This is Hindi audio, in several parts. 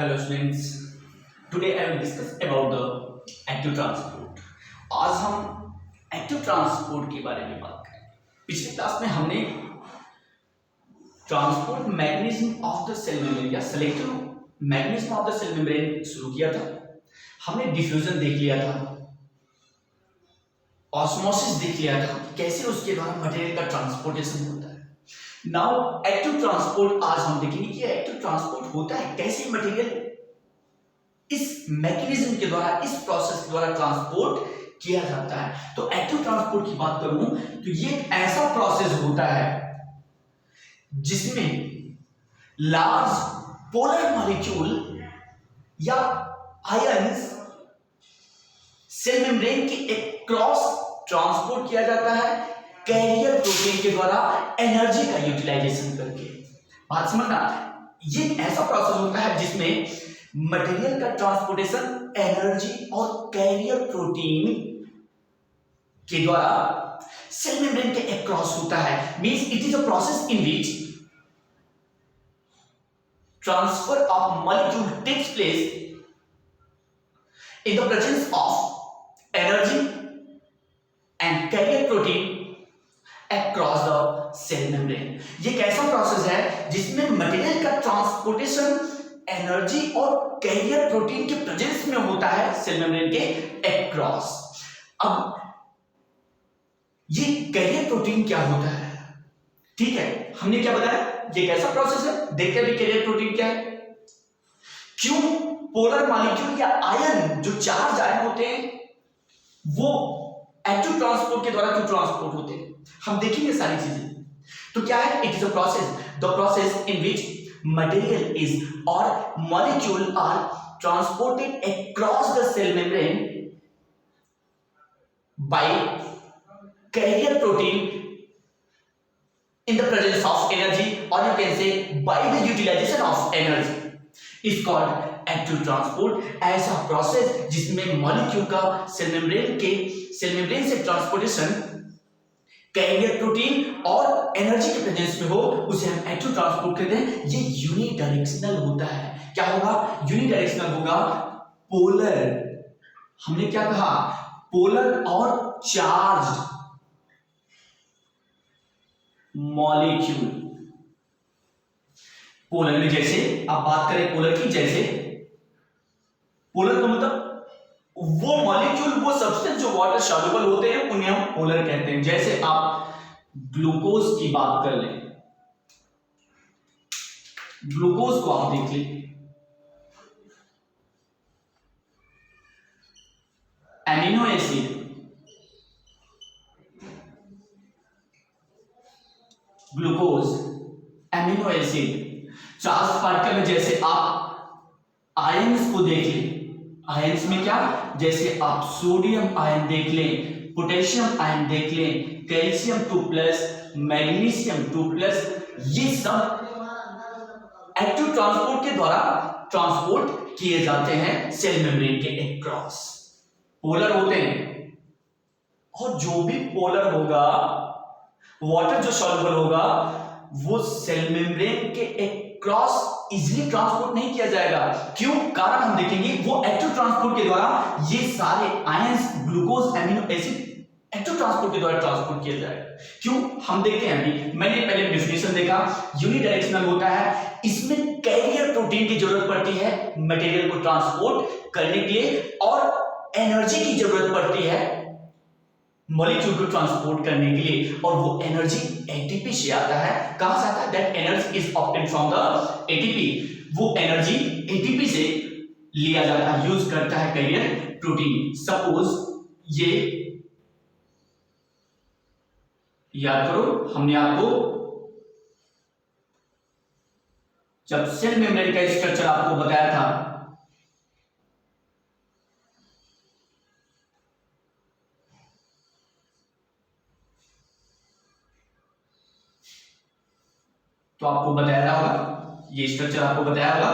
Hello students, today I will discuss about the active transport. आज हम एक्टिव ट्रांसपोर्ट के बारे में बात करेंगे। पिछले क्लास में हमने transport mechanism of the cell membrane या selective mechanism of the cell membrane शुरू किया था। हमने डिफ्यूजन देख लिया था, ऑस्मोसिस देख लिया था, कैसे उसके द्वारा मटेरियल का ट्रांसपोर्टेशन होता है। नाउ एक्टिव ट्रांसपोर्ट आज हम देखेंगे कि एक्टिव ट्रांसपोर्ट होता है कैसे, मटेरियल इस मैकेनिज्म के द्वारा, इस प्रोसेस के द्वारा ट्रांसपोर्ट किया जाता है। तो एक्टिव ट्रांसपोर्ट की बात करूं तो ये एक ऐसा प्रोसेस होता है जिसमें लार्ज पोलर मॉलिक्यूल या आयंस सेल मेम्ब्रेन के एक क्रॉस ट्रांसपोर्ट किया जाता है कैरियर प्रोटीन के द्वारा एनर्जी का यूटिलाइजेशन करके। बात समझना, ये ऐसा प्रोसेस होता है जिसमें मटेरियल का ट्रांसपोर्टेशन एनर्जी और कैरियर प्रोटीन के द्वारा सेल मेम्ब्रेन के अक्रॉस होता है। Means it is a process in which transfer of molecule takes place in the presence of energy and carrier protein across the cell membrane। ये कैसा प्रोसेस है जिसमें मटेरियल का ट्रांसपोर्टेशन एनर्जी और कैरियर प्रोटीन के प्रेजेंस में होता है सेल मेम्ब्रेन के अक्रॉस। अब ये कैरियर प्रोटीन क्या होता है, ठीक है, हमने क्या बताया, ये कैसा प्रोसेस है, देखते हैं कैरियर प्रोटीन क्या है। क्यों पोलर मॉलिक्यूल या आयन जो चार्ज आयन होते हैं वो एक्टिव ट्रांसपोर्ट के द्वारा क्यों ट्रांसपोर्ट होते हैं, हम देखेंगे सारी चीजें। तो क्या है, it is a process, the process in which material is और molecule are transported across the cell membrane by carrier protein in the presence of energy, or you can say by the utilization of energy, is called active transport. ऐसा प्रोसेस जिसमें मॉलिक्यूल का सेल मेम्ब्रेन से ट्रांसपोर्टेशन कैरियर प्रोटीन और एनर्जी के प्रेजेंस में हो, उसे हम एक्टिव ट्रांसपोर्ट कहते हैं। ये यूनिडायरेक्शनल होता है। क्या होगा, यूनिडायरेक्शनल होगा। पोलर, हमने क्या कहा, पोलर और चार्ज मॉलिक्यूल। पोलर में जैसे आप बात करें पोलर की, जैसे पोलर का मतलब वो मॉलिक्यूल, वो सब्सटेंस जो वाटर सॉल्युबल होते हैं उन्हें हम पोलर कहते हैं। जैसे आप ग्लूकोज की बात कर लें, ग्लूकोज को आप देख लें, amino acid, glucose, amino acid, charge particle में जैसे आप आयंस को देख लें, आयंस में क्या, जैसे आप सोडियम आयन देख लें, पोटेशियम आयन देख लें, कैल्शियम 2+, मैग्नीशियम 2+, ये सब एक्टिव ट्रांसपोर्ट के द्वारा ट्रांसपोर्ट किए जाते हैं सेल मेम्ब्रेन के अक्रॉस। पोलर होते हैं, और जो भी पोलर होगा, वाटर जो सॉल्युबल होगा, वो सेल मेम्ब्रेन के अक्रॉस इजीली ट्रांसपोर्ट नहीं किया जाएगा। क्यों, कारण हम देखेंगे, वो एक्टिव ट्रांसपोर्ट के द्वारा ये सारे ions, glucose, amino acid active transport के द्वारा ट्रांसपोर्ट किया जाएगा। क्यों, हम देखते हैं, अभी मैंने पहले डेफिनेशन देखा, यूनिडायरेक्शनल होता है, इसमें कैरियर प्रोटीन की जरूरत पड़ती है मटेरियल को ट्रांसपोर्ट करने के लिए, और एनर्जी की जरूरत पड़ती है मॉलिक्यूल को ट्रांसपोर्ट करने के लिए, और वो एनर्जी एटीपी से आता है। कहां से आता है, that energy is obtained from the ATP. वो एनर्जी एटीपी से लिया जाता है, यूज करता है कैरियर प्रोटीन। सपोज ये याद करो, हमने आपको जब सेल मेम्ब्रेन का स्ट्रक्चर आपको बताया था, तो आपको बताया होगा, ये स्ट्रक्चर आपको बताया होगा,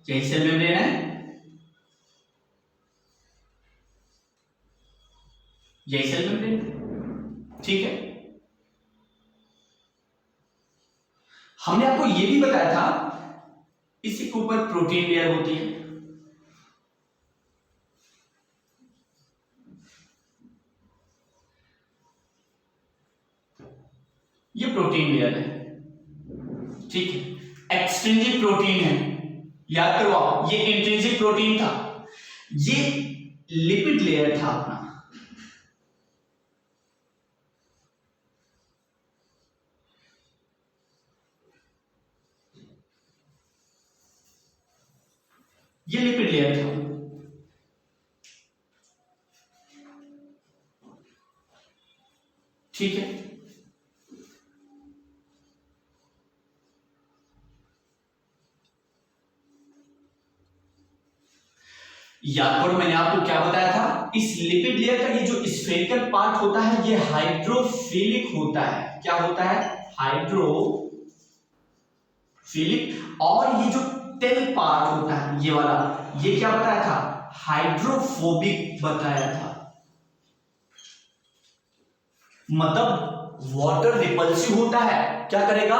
यही सेल मेम्ब्रेन है, यही सेल मेम्ब्रेन, ठीक है। हमने आपको यह भी बताया था इसी के ऊपर प्रोटीन लेयर होती है। ये प्रोटीन लेयर है, ठीक है। एक्सट्रिंसिक प्रोटीन है, याद करो आप, ये इंट्रिंसिक प्रोटीन था, ये लिपिड लेयर था अपना। ये लिपिड लेयर था, ठीक है। याद करो मैंने आपको क्या बताया था, इस लिपिड लेयर का ये जो स्फेरिकल पार्ट होता है ये हाइड्रोफिलिक होता है। क्या होता है? हाइड्रोफिलिक। और ये जो टेल पार्ट होता है ये वाला, ये क्या बताया था? हाइड्रोफोबिक बताया था। मतलब वाटर रिपल्सिव होता है, क्या करेगा?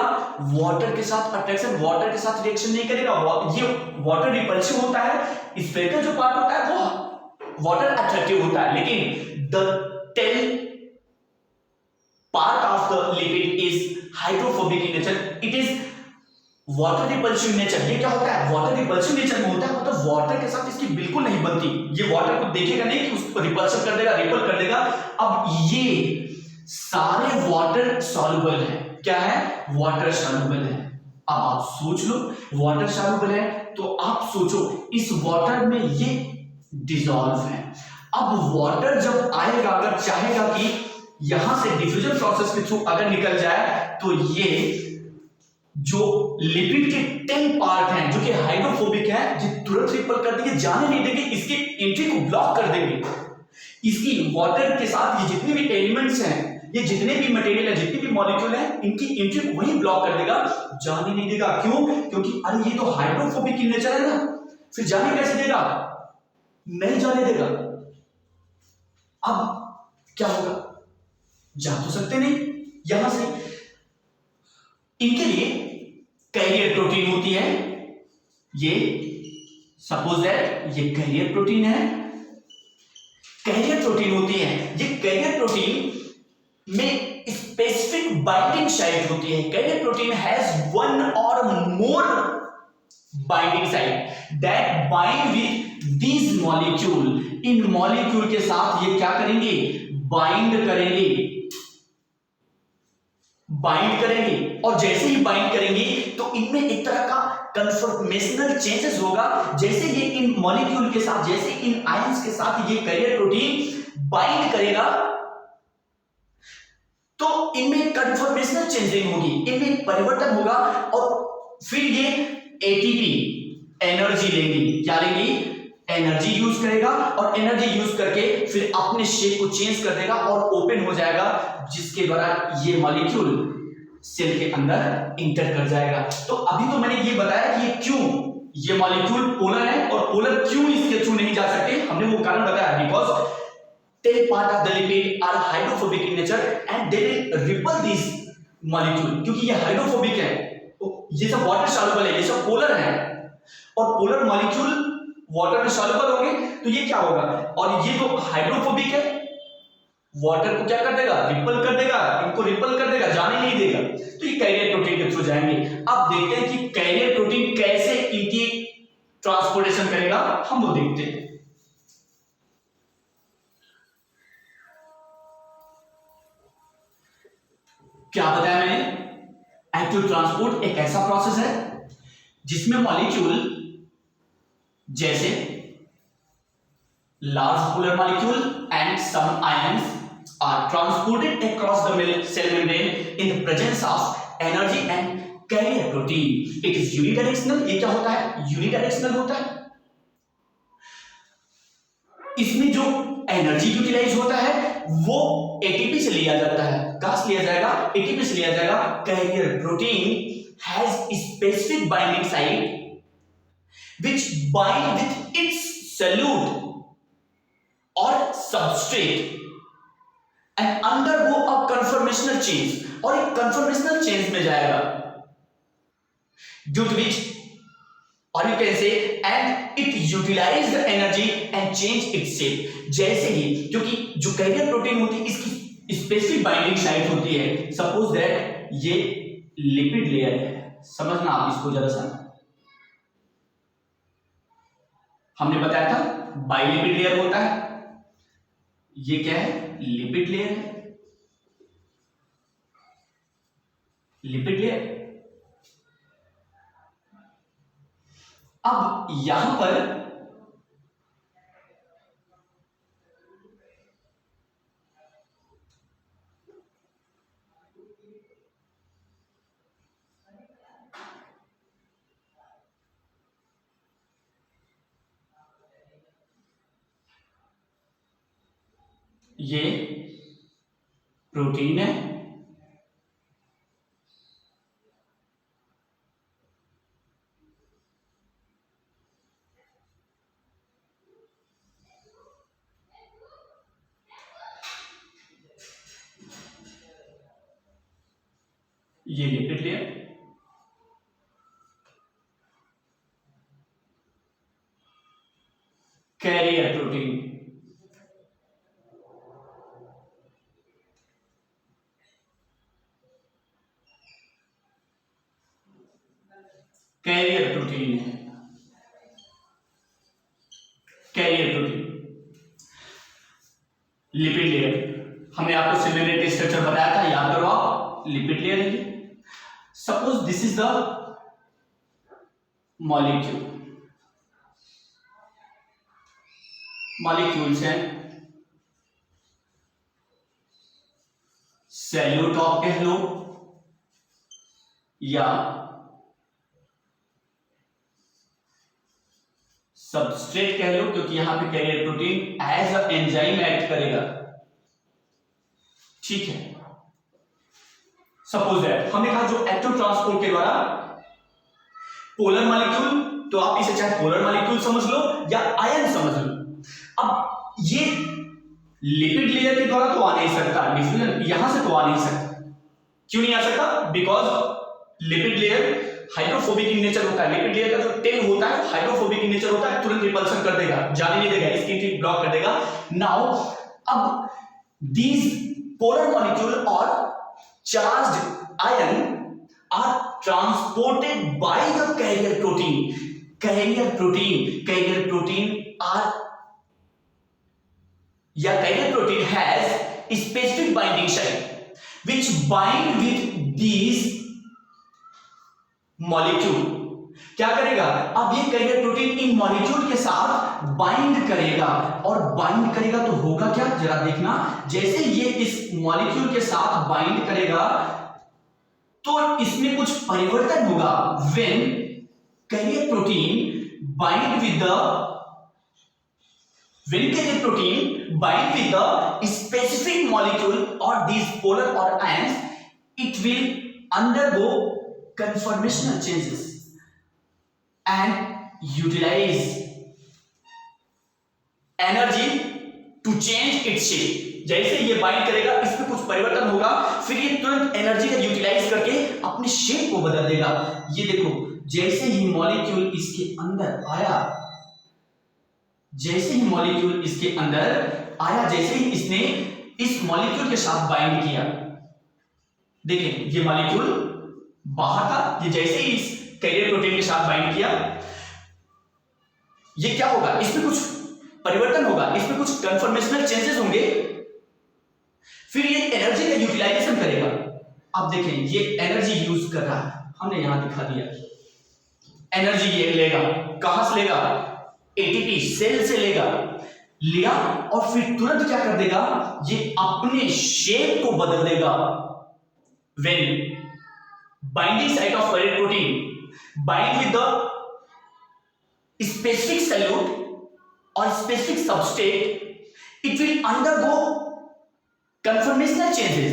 वाटर के साथ अट्रैक्शन, वाटर के साथ रिएक्शन नहीं करेगा। ये वाटर रिपल्सिव होता है, स्फेरिकल जो पार्ट होता है वो वाटर अट्रैक्टिव होता है, लेकिन the tell part of the lipid is hydrophobic in nature, it is water repulsive nature. ये क्या होता है? वाटर रिपल्सिव नेचर में होता है, मतलब वाटर के साथ इसकी बिल्कुल नहीं बनती। ये वाटर को देखेगा नहीं कि उसको रिपल्सिव कर देगा, रिपल कर देगा। अब ये सारे वाटर सॉल्युबल है। क्या है? वाटर सॉल्युबल है। अब आप सोच लो, वाटर सॉल्युबल है तो आप सोचो इस वाटर में ये डिसॉल्व है। अब वाटर जब आएगा, अगर चाहेगा कि यहां से डिफ्यूजन प्रोसेस के थ्रू अगर निकल जाए, तो ये जो लिपिड के 10 पार्ट हैं जो कि हाइड्रोफोबिक है, जो तुरंत रिपल कर देंगे, जाने नहीं देंगे, इसकी एंट्री को ब्लॉक कर देंगे। इसकी वाटर के साथ ये जितने भी एलिमेंट्स हैं, ये जितने भी मटेरियल है, जितने भी मॉलिक्यूल है, इनकी एंट्री को वही ब्लॉक कर देगा, जाने नहीं देगा। क्यों? क्योंकि अरे ये तो हाइड्रोफोबिक इन नेचर है ना, फिर जाने कैसे देगा? नहीं जाने देगा। अब क्या होगा? जा तो सकते नहीं यहां से। इनके लिए कैरियर प्रोटीन होती है। ये सपोज दैट ये कैरियर प्रोटीन है, कैरियर प्रोटीन होती है। ये कैरियर प्रोटीन में स्पेसिफिक बाइंडिंग साइट होती है। कैरियर प्रोटीन हैज वन और more binding site that bind with these molecule. इन मॉलिक्यूल के साथ ये क्या करेंगे? बाइंड करेंगे, बाइंड करेंगे। और जैसे ही बाइंड करेंगे तो इनमें एक तरह का कन्फर्मेशनल चेंजेस होगा। जैसे ये इन मॉलिक्यूल के साथ, जैसे इन आयंस के साथ ये कैरियर प्रोटीन बाइंड करेगा, तो इनमें कन्फर्मेशनल चेंजिंग होगी, इनमें परिवर्तन होगा। और फिर ये एटीपी एनर्जी लेंगी। क्या लेंगी? एनर्जी यूज करेगा, और एनर्जी यूज करके फिर अपने शेप को चेंज कर देगा और ओपन हो जाएगा, जिसके द्वारा ये मॉलिक्यूल सेल के अंदर इंटर कर जाएगा। तो अभी तो मैंने ये बताया कि ये क्यों ये मॉलिक्यूल पोलर है, और पोलर क्यों इसके थ्रू नहीं जा सकते, हमने वो कारण बताया। Because tail part of the lipid are hydrophobic in nature and they will repel this molecule, क्योंकि ये हाइड्रोफोबिक है। तो ये सब वाटर सॉल्युबल है, ये सब पोलर है, और पोलर मॉलिक्यूल वाटर में सॉल्युबल होंगे, तो ये क्या होगा? और ये तो हाइड्रोफोबिक है, वाटर को क्या कर देगा? रिपल कर देगा, इनको रिपल कर देगा, जाने नहीं देगा। तो ये कैरियर प्रोटीन के थ्रू जाएंगे। अब देखते हैं कि कैरियर प्रोटीन कैसे इनकी ट्रांसपोर्टेशन करेगा, हम वो देखते हैं। क्या बताया मैंने? एक्टिव ट्रांसपोर्ट एक ऐसा प्रोसेस है जिसमें मॉलिक्यूल, जैसे large polar molecule and some ions are transported across the cell membrane in the presence of energy and carrier protein. It is unidirectional. ये क्या होता है? यूनिडायरेक्शनल होता है। इसमें जो एनर्जी यूटिलाइज होता है वो एटीपी से लिया जाता है। कहां से लिया जाएगा? एटीपी से लिया जाएगा। Career protein has specific binding site which bind with its solute or substrate and undergo a conformational change, और एक conformational change में जाएगा, due to which और you can say and it utilise the energy and change its shape. जैसे ही, क्योंकि जो कैरियर प्रोटीन होती है इसकी स्पेसिफिक बाइंडिंग साइट होती है। सपोज दैट ये लिपिड लेयर है, समझना आप इसको जरा सा। हमने बताया था बाइलिपिड लेयर होता है, ये क्या है, लिपिड लेयर है, लिपिड लेयर। अब यहां पर ये प्रोटीन है, ये lipid layer, carrier protein, career protein है, कैरियर प्रोटीन, लिपिड लेयर। हमने आपको सिमिलरिटी स्ट्रक्चर बताया था, याद करो आप, लिपिड लेयर है। Suppose this is the molecule, molecules हैं, सेल्यूटॉप कह लो या सबस्ट्रेट कह लो, क्योंकि यहां पे carrier protein as a enzyme act करेगा, ठीक है। सपोज दैट हमने कहा जो एक्टिव ट्रांसपोर्ट के द्वारा पोलर मॉलिक्यूल, तो आप इसे चाहे पोलर मॉलिक्यूल समझ लो या आयन समझ लो। अब ये लिपिड लेयर के द्वारा तो आ नहीं सकता, डिफ्यूजन यहां से तो आ नहीं सकता। क्यों नहीं आ सकता? Because lipid layer hydrophobic in nature होता है। लिपिड लेयर का जो टेल होता है हाइड्रोफोबिक इन नेचर होता है, तुरंत रिपल्शन कर देगा, जाने नहीं देगा, स्किन ब्लॉक कर देगा। नाउ अब दीज पोलर मॉलिक्यूल और charged ion are transported by the carrier protein. Carrier protein are carrier protein has a specific binding site which bind with these molecule. क्या करेगा? अब ये कैरियर प्रोटीन इन मॉलिक्यूल के साथ बाइंड करेगा, और बाइंड करेगा तो होगा क्या, जरा देखना। जैसे ये इस मॉलिक्यूल के साथ बाइंड करेगा तो इसमें कुछ परिवर्तन होगा। when carrier protein bind with the specific molecule or these polar or ions, it will undergo conformational changes and utilize energy to change its shape. जैसे ये बाइंड करेगा, इसमें कुछ परिवर्तन होगा, फिर ये तुरंत एनर्जी का यूटिलाइज करके अपने शेप को बदल देगा। ये देखो, जैसे ही मॉलिक्यूल इसके अंदर आया, जैसे ही मॉलिक्यूल इसके अंदर आया, जैसे ही इसने इस मॉलिक्यूल के साथ बाइंड किया, देखिए ये मॉलिक्यूल बाहर था, ये जैसे ही इस कैरियर प्रोटीन के साथ बाइंड किया, ये क्या होगा, इसमें कुछ परिवर्तन होगा, इसमें कुछ कन्फर्मेशनल चेंजेस होंगे, फिर ये एनर्जी का यूटिलाइजेशन करेगा। अब देखें ये एनर्जी यूज कर रहा है, हमने यहां दिखा दिया। एनर्जी ये लेगा, कहां से लेगा, एटीपी सेल से लेगा, लिया और फिर तुरंत क्या कर देगा, ये अपने शेप को बदल देगा। When binding site of carrier protein bind with the specific solute और specific substrate, it will undergo conformational changes.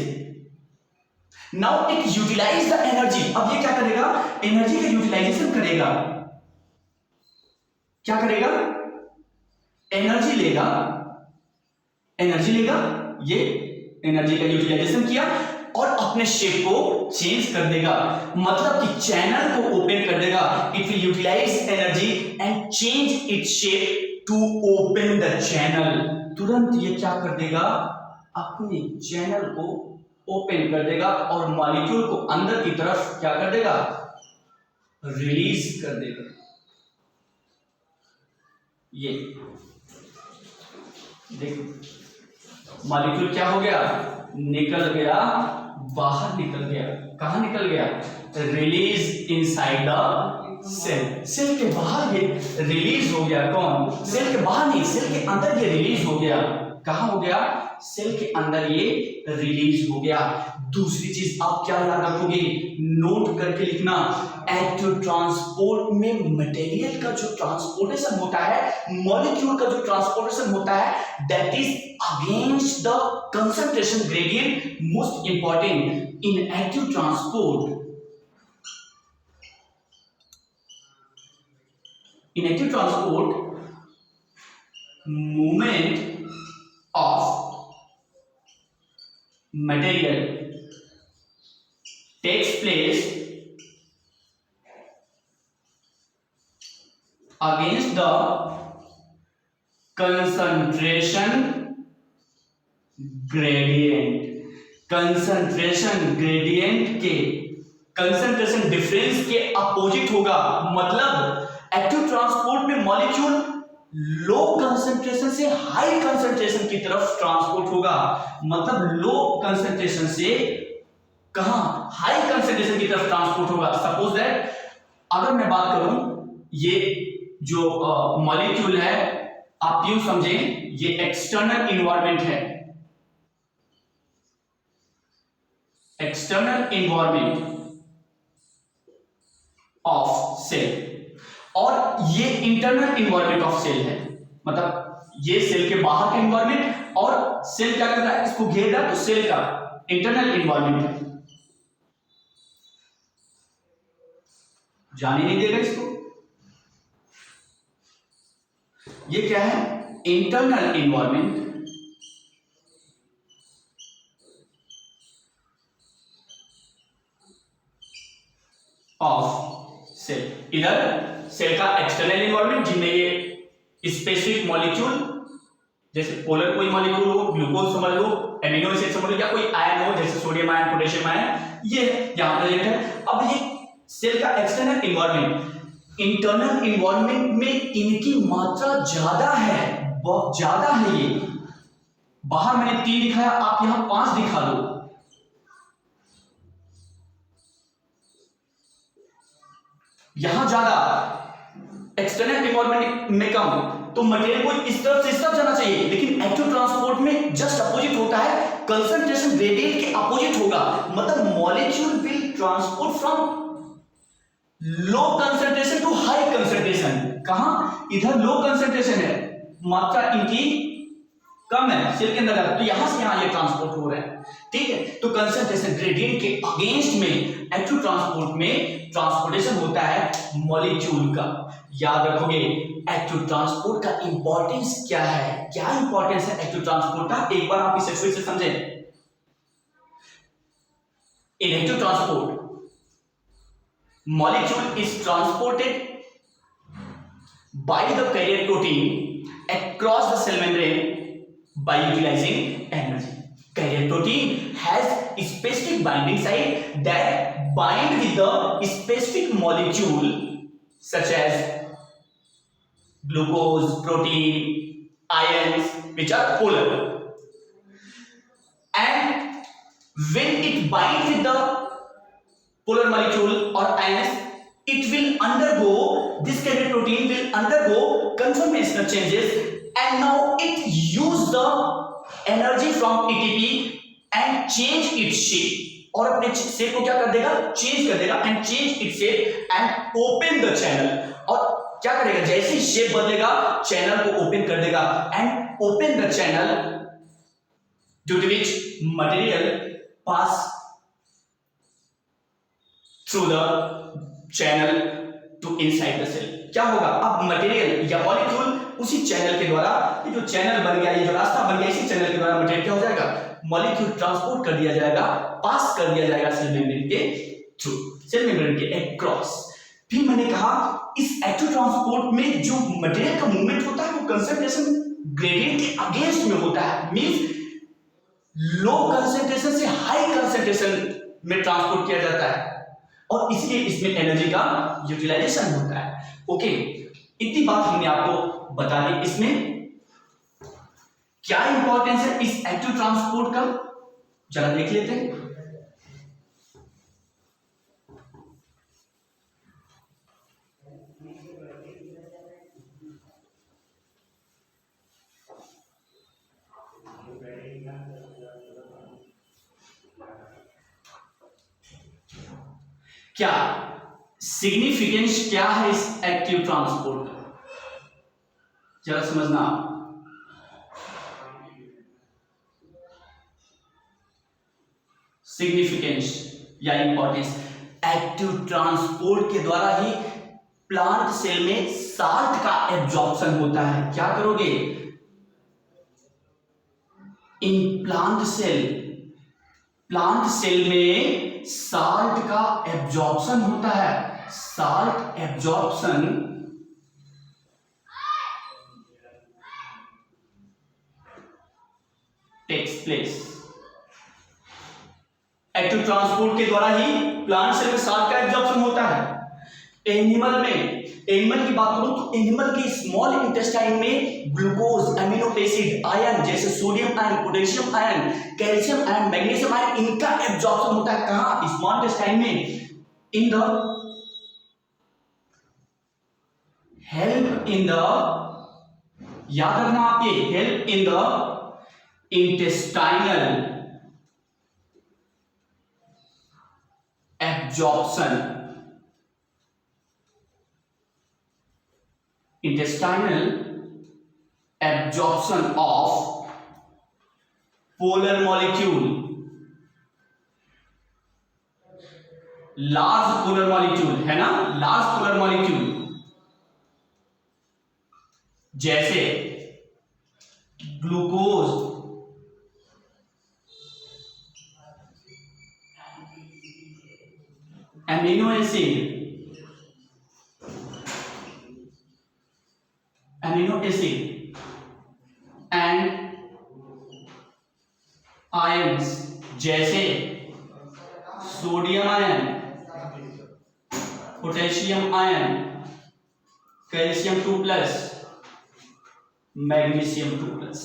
Now it utilize the energy. अब ये क्या करेगा, एनर्जी का यूटिलाइजेशन करेगा। क्या करेगा, एनर्जी लेगा, ये एनर्जी का यूटिलाइजेशन किया और अपने शेप को चेंज कर देगा, मतलब कि चैनल को ओपन कर देगा। It will utilize energy and change its shape to open the channel. तुरंत ये क्या कर देगा, अपने चैनल को ओपन कर देगा और मॉलिक्यूल को अंदर की तरफ क्या कर देगा, रिलीज कर देगा। ये देखो मॉलिक्यूल क्या हो गया, निकल गया, बाहर निकल गया। कहां निकल गया, release inside the cell. Cell के बाहर ये रिलीज हो गया। कौन, सेल के बाहर नहीं, सेल के अंदर ये रिलीज हो गया। कहां हो गया, सेल के अंदर ये रिलीज हो गया। दूसरी चीज आप क्या याद रखोगे, नोट करके लिखना, एक्टिव ट्रांसपोर्ट में मटेरियल का जो ट्रांसपोर्टेशन होता है, मॉलिक्यूल का जो ट्रांसपोर्टेशन होता है, that is against the concentration gradient. Most important in active transport, in active transport movement of material takes place against the concentration gradient। concentration gradient के concentration difference के अपोजिट होगा। मतलब एक्टिव ट्रांसपोर्ट में मॉलिक्यूल लो कंसंट्रेशन से हाई कंसंट्रेशन की तरफ ट्रांसपोर्ट होगा। मतलब लो कंसंट्रेशन से कहां, हाई कंसंट्रेशन की तरफ ट्रांसपोर्ट होगा। सपोज दैट अगर मैं बात करूं, ये जो मॉलिक्यूल है, आप यूं समझें ये एक्सटर्नल इन्वायरमेंट है, एक्सटर्नल इन्वायरमेंट ऑफ सेल, और ये इंटरनल इन्वायरमेंट ऑफ सेल है। मतलब ये सेल के बाहर का इन्वायरमेंट और सेल क्या कर रहा है, इसको घेर रहा है, तो सेल का इंटरनल इन्वायरमेंट है। जाने नहीं देगा इसको। ये क्या है, इंटरनल इन्वायरमेंट ऑफ सेल। इधर सेल का एक्सटर्नल इन्वायरमेंट जिनमें ये स्पेसिफिक मॉलिक्यूल, जैसे पोलर कोई मॉलिक्यूल हो, ग्लूकोज समझ लो, एमिनो एसिड समझ लो, या कोई आयन हो जैसे सोडियम आयन, पोटेशियम आयन, ये यहां प्रेजेंट है। अब ये सेल का एक्सटर्नल इन्वायरमेंट, इंटरनल इन्वायरमेंट में इनकी मात्रा ज्यादा है, बहुत ज्यादा है। ये बाहर मैंने 3 दिखाया, आप यहां 5 दिखा दो। यहां ज्यादा, एक्सटर्नल इन्वायरमेंट में कम, तो मटेरियल को इस तरफ से इस तरफ जाना चाहिए। लेकिन एक्टिव ट्रांसपोर्ट में जस्ट अपोजिट होता है, कंसंट्रेशन ग्रेडियंट के अपोजिट होगा। मतलब molecule will transport from low concentration to high concentration. कहां, इधर लो कंसंट्रेशन है, मात्रा इनकी कम है सेल के अंदर, तो यहां से यहां ये ट्रांसपोर्ट हो रहा है। ठीक है, तो कंसंट्रेशन ग्रेडियंट के अगेंस्ट में एक्टिव ट्रांसपोर्ट में ट्रांसपोर्टेशन होता है मॉलिक्यूल का। याद रखोगे एक्टिव ट्रांसपोर्ट का इंपॉर्टेंस क्या है, क्या इंपॉर्टेंस है एक्टिव ट्रांसपोर्ट का, एक बार आप इसे फिर से समझें। इन active transport molecule is transported by the carrier protein across the cell membrane by utilizing energy. Carrier protein has a specific binding site that bind with the specific molecule such as glucose, protein, ions which are polar, and when it binds with the polar molecule or ions, it will undergo, this carrier protein will undergo conformational changes, and now it use the energy from ATP and change its shape, और अपने शेप को क्या कर देगा, चेंज कर देगा, and change its shape and open the channel, और क्या करेगा, जैसे ही शेप बदलेगा चैनल को ओपन कर देगा, and open the channel due to which material pass through the channel to inside the cell। क्या होगा, अब मटेरियल या मॉलिक्यूल उसी चैनल के द्वारा, ये जो चैनल बन गया, ये जो रास्ता बन गया, इसी चैनल के द्वारा मटेरियल क्या हो जाएगा, मॉलिक्यूल ट्रांसपोर्ट कर दिया जाएगा, पास कर दिया जाएगा सेल मेम्ब्रेन के थ्रू, सेल मेम्ब्रेन के अक्रॉस। फिर मैंने कहा इस एक्टिव ट्रांसपोर्ट में जो मटेरियल का मूवमेंट होता है वो कंसंट्रेशन ग्रेडियंट के अगेंस्ट में होता है, मींस लो कंसंट्रेशन से हाई कंसंट्रेशन में ट्रांसपोर्ट किया जाता है और इसलिए इसमें एनर्जी का यूटिलाइजेशन होता है। ओके, इतनी बात हमने आपको बता दी। इसमें क्या इंपॉर्टेंस है इस एक्टिव ट्रांसपोर्ट का, जरा देख लेते हैं। क्या सिग्निफिकेंस क्या है इस एक्टिव ट्रांसपोर्ट का, जरा समझना। सिग्निफिकेंस या इंपॉर्टेंस, एक्टिव ट्रांसपोर्ट के द्वारा ही प्लांट सेल में साल्ट का एब्जॉर्प्शन होता है। क्या करोगे, इन प्लांट सेल में साल्ट का एब्जॉर्प्शन होता है। Salt absorption takes place. Active transport के द्वारा ही प्लांट सेल में साल्ट का एब्जॉर्प्शन होता है। एनिमल की बात करूं तो एनिमल के स्मॉल इंटेस्टाइन में ग्लूकोज, अमीनो एसिड, आयन जैसे sodium ion, potassium ion, calcium ion, magnesium ion, इनका एब्जॉर्प्शन होता है। कहां, स्मॉल इंटेस्टाइन में। In the help in the, याद रखना आप ये, help in the intestinal absorption, intestinal absorption of polar molecule, large polar molecule है ना, large polar molecule जैसे glucose, amino acid and ions जैसे sodium ion, potassium ion, calcium 2+, magnesium 2+।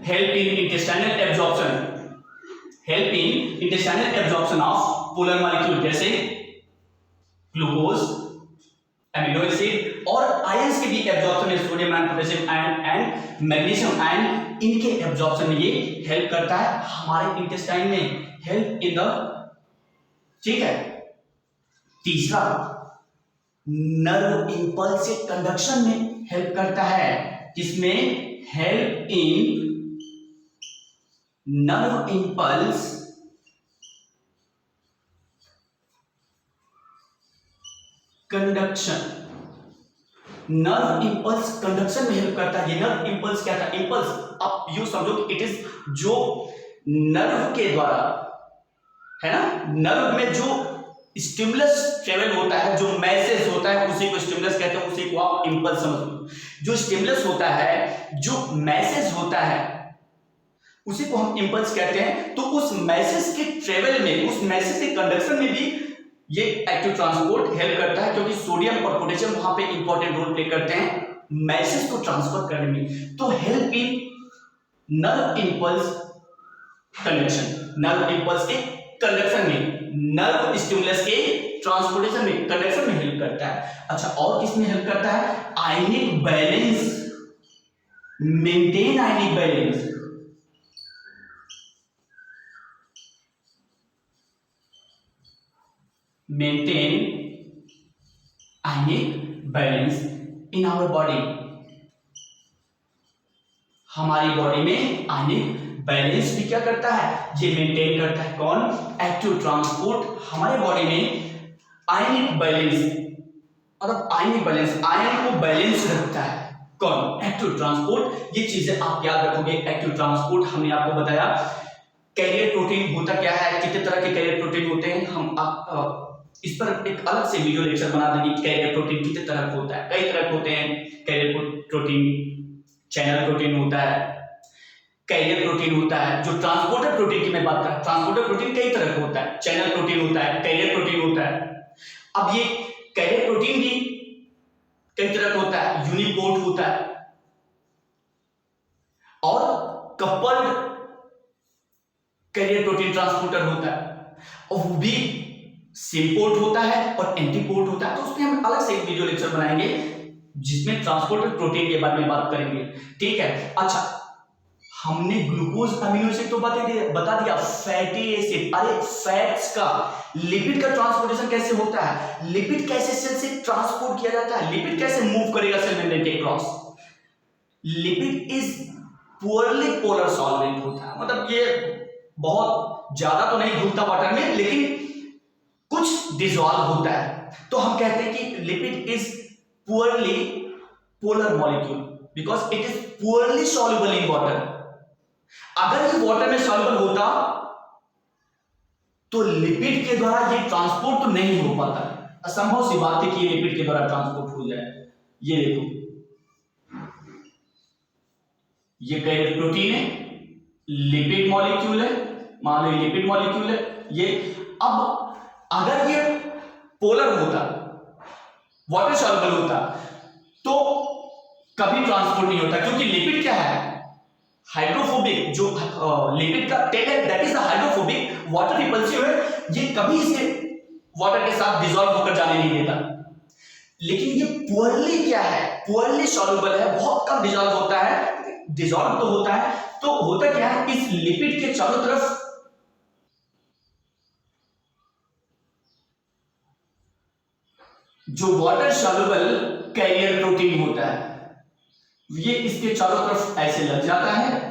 Help in intestinal absorption of polar molecule जैसे ग्लूकोज, अमीनो एसिड और आयंस के भी एब्जॉर्प्शन में sodium ion, potassium ion and magnesium ion, इनके एब्जॉर्प्शन में ये हेल्प करता है हमारे इंटेस्टाइन में, हेल्प इन द, ठीक है। तीसरा, नर्व इंपल्स से कंडक्शन में हेल्प करता है, जिसमें help in nerve impulse conduction. Nerve impulse conduction में हेल्प करता है। ये नर्व इंपल्स क्या था, इंपल्स आप यूं समझो कि इट इज जो नर्व के द्वारा, है ना, नर्व में जो स्टिमुलस ट्रेवल होता है, जो मैसेज होता है, उसी को स्टिमुलस कहते हैं, उसी को आप इंपल्स समझ लो। जो स्टिमुलस होता है, जो मैसेज होता है, उसी को हम इंपल्स कहते हैं। तो उस मैसेज के ट्रेवल में, उस मैसेज के कंडक्शन में भी ये एक्टिव ट्रांसपोर्ट हेल्प करता है, क्योंकि सोडियम और पोटेशियम वहां पे इंपॉर्टेंट रोल प्ले करते हैं मैसेज को ट्रांसफर करने में। तो help in nerve impulse conduction, nerve impulse के कंडक्शन में, नर्व स्टिमुलस के ट्रांसपोर्टेशन में, कंडक्शन में हेल्प करता है। अच्छा, और किसमें हेल्प करता है, ionic balance, maintain ionic balance. Maintain ionic balance in our body. हमारी बॉडी में आयनिक बैलेंस भी क्या करता है, ये मेंटेन करता है। कौन, एक्टिव ट्रांसपोर्ट हमारे बॉडी में आयनिक बैलेंस, मतलब आयनिक बैलेंस, आयन को बैलेंस रखता है। कौन, एक्टिव ट्रांसपोर्ट। ये चीजें आप याद रखोगे। एक्टिव ट्रांसपोर्ट हमने आपको बताया। कैरियर प्रोटीन होता क्या है, कितने तरह के कैरियर प्रोटीन होते हैं, हम आप इस पर एक अलग से वीडियो लेक्चर बना देंगे। कैरियर प्रोटीन कितने तरह का होता है, कई तरह के होते हैं। कैरियर प्रोटीन, चैनल प्रोटीन होता है, कैरियर प्रोटीन होता है। जो ट्रांसपोर्टर प्रोटीन की मैं बात कर रहा हूं, ट्रांसपोर्टर प्रोटीन कई तरह का होता है। चैनल प्रोटीन होता है, कैरियर प्रोटीन होता है। अब ये कैरियर प्रोटीन भी कई तरह का होता है, यूनिपोर्ट होता है और कपल्ड कैरियर प्रोटीन ट्रांसपोर्टर होता है, और वो भी सिम्पोर्ट होता है और एंटीपोर्ट होता है। तो उसमें हम अलग से एक वीडियो लेक्चर बनाएंगे जिसमें ट्रांसपोर्टर प्रोटीन के बारे में बात करेंगे, ठीक है। अच्छा, हमने ग्लूकोज अमीनो एसिड तो बता दिया, फैटी एसिड, अरे फैट्स का, लिपिड का ट्रांसपोर्टेशन कैसे होता है, लिपिड कैसे सेल से ट्रांसपोर्ट किया जाता है, लिपिड कैसे मूव करेगा सेल मेम्ब्रेन के cross. Lipid is poorly polar solvent होता है, मतलब ये बहुत ज्यादा तो नहीं घुलता वाटर में, लेकिन कुछ डिसॉल्व होता है। तो हम कहते हैं कि lipid is poorly polar molecule because it is poorly soluble in water. अगर ये वाटर में सॉल्युबल होता तो लिपिड के द्वारा ये ट्रांसपोर्ट तो नहीं हो पाता, असंभव सी बात है कि ये लिपिड के द्वारा ट्रांसपोर्ट हो जाए। ये देखो, ये कैरियर प्रोटीन है, लिपिड मॉलिक्यूल है, मान लो लिपिड मॉलिक्यूल है ये। अब अगर ये पोलर होता, वाटर सॉल्युबल होता, तो कभी ट्रांसपोर्ट नहीं होता, क्योंकि लिपिड क्या है, हाइड्रोफोबिक। जो लिपिड का टेल है that is the hydrophobic, water repulsive है, ये कभी इसे वाटर के साथ डिसॉल्व होकर जाने नहीं देता। लेकिन ये पुअरली क्या है, पुअरली सॉल्युबल है, बहुत कम डिसॉल्व होता है। डिसॉल्व तो होता है, तो होता क्या है, इस लिपिड के चारों तरफ जो वाटर सॉल्युबल कैरियर प्रोटीन होता है, ये इसके चारों तरफ ऐसे लग जाता है,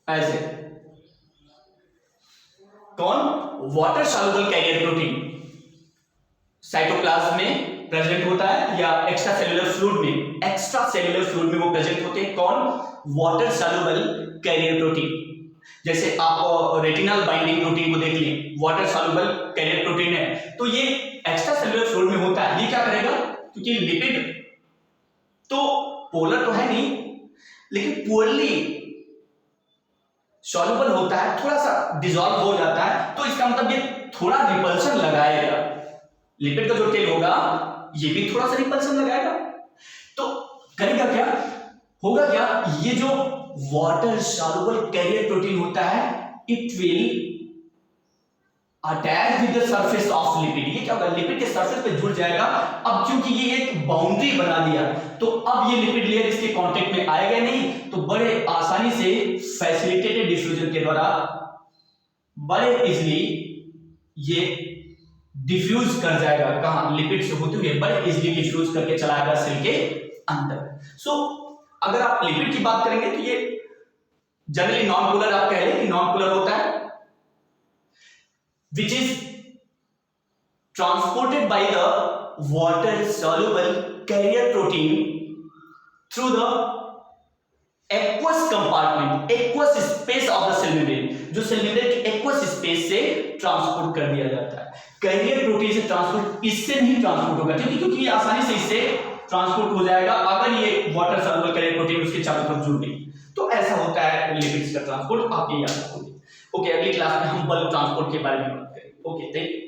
ऐसे। कौन, water soluble carrier protein cytoplasm में प्रेजेंट होता है या एक्स्ट्रा सेलुलर फ्लूइड में, एक्स्ट्रा सेलुलर फ्लूइड में वो प्रेजेंट होते हैं। कौन, वाटर सॉल्युबल कैरियर प्रोटीन। जैसे आप रेटिनल बाइंडिंग प्रोटीन को देख लें, वाटर सॉल्युबल कैरियर प्रोटीन है, तो ये एक्स्ट्रा सेलुलर फ्लूइड में होता है। ये क्या करेगा, क्योंकि लिपिड तो पोलर तो है नहीं, लेकिन पुअरली सॉल्युबल होता है, थोड़ा सा डिसॉल्व हो जाता है, तो इसका मतलब ये थोड़ा रिपल्शन लगाएगा। लिपिड का जो टेल होगा ये भी थोड़ा सा रिपल्शन लगाएगा, तो करेगा क्या, होगा क्या, ये जो वाटर सॉल्युबल कैरियर प्रोटीन होता है, it will attach with the surface of lipid. ये क्या होगा, लिपिड के सरफेस पे जुड़ जाएगा। अब क्योंकि ये एक बाउंड्री बना दिया, तो अब ये लिपिड लेयर इसके कांटेक्ट में आएगा नहीं, तो बड़े आसानी से फैसिलिटेटेड डिफ्यूजन के द्वारा बड़े इजीली ये डिफ्यूज कर जाएगा। कहां, लिपिड से होते हुए बड़े इजीली डिफ्यूज करके चला जाएगा सेल के अंदर। सो अगर आप लिपिड की बात करेंगे तो ये जनरली नॉन पोलर, आप कह लें कि नॉन पोलर होता है, which is transported by the water soluble carrier protein through the aqueous compartment, aqueous space of the cell membrane, जो सेल मेम्ब्रेन के aqueous space से ट्रांसपोर्ट कर दिया जाता है। कैरियर प्रोटीन से ट्रांसपोर्ट इससे नहीं ट्रांसपोर्ट होगा, क्योंकि ये आसानी से इससे ट्रांसपोर्ट हो जाएगा अगर ये वाटर सॉल्युबल कैरियर प्रोटीन उसके चारों तरफ जुड़ गई। तो ऐसा होता है लिपिड्स का ट्रांसपोर्ट, आप ये याद रखोगे। ओके, अगली क्लास में हम बल्क ट्रांसपोर्ट के बारे में बात करेंगे। Okay, thank you.